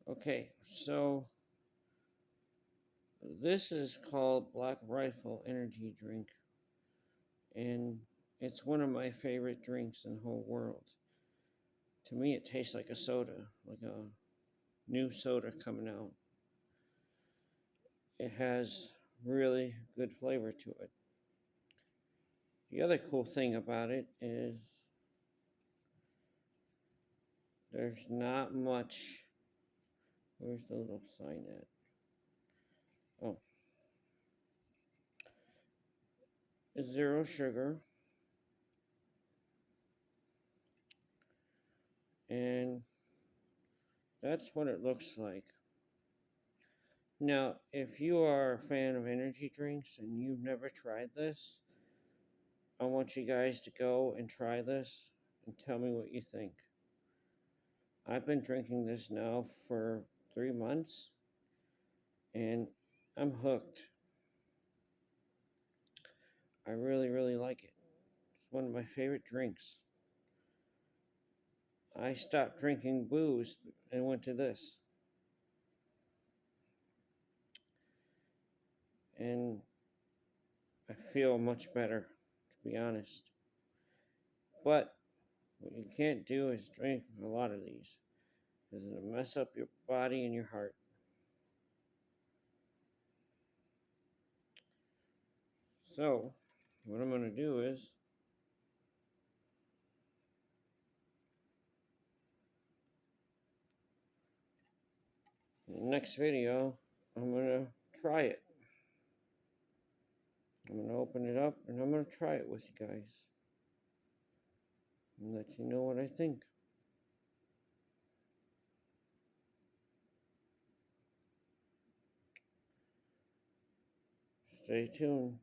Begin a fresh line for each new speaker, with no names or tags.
Okay, so this is called Black Rifle Energy Drink, and it's one of my favorite drinks in the whole world. To me, it tastes like a soda, like a new soda coming out. It has really good flavor to it. The other cool thing about it is there's not much. Where's the little sign at? Oh, it's zero sugar, and that's what it looks like. Now, if you are a fan of energy drinks and you've never tried this, I want you guys to go and try this and tell me what you think. I've been drinking this now for 3 months and I'm hooked. I really, really like it. It's one of my favorite drinks. I stopped drinking booze and went to this. And I feel much better, to be honest. But what you can't do is drink a lot of these because it'll mess up your body and your heart. So, what I'm going to do is, in the next video, I'm going to try it. I'm going to open it up and I'm going to try it with you guys and let you know what I think. Stay tuned.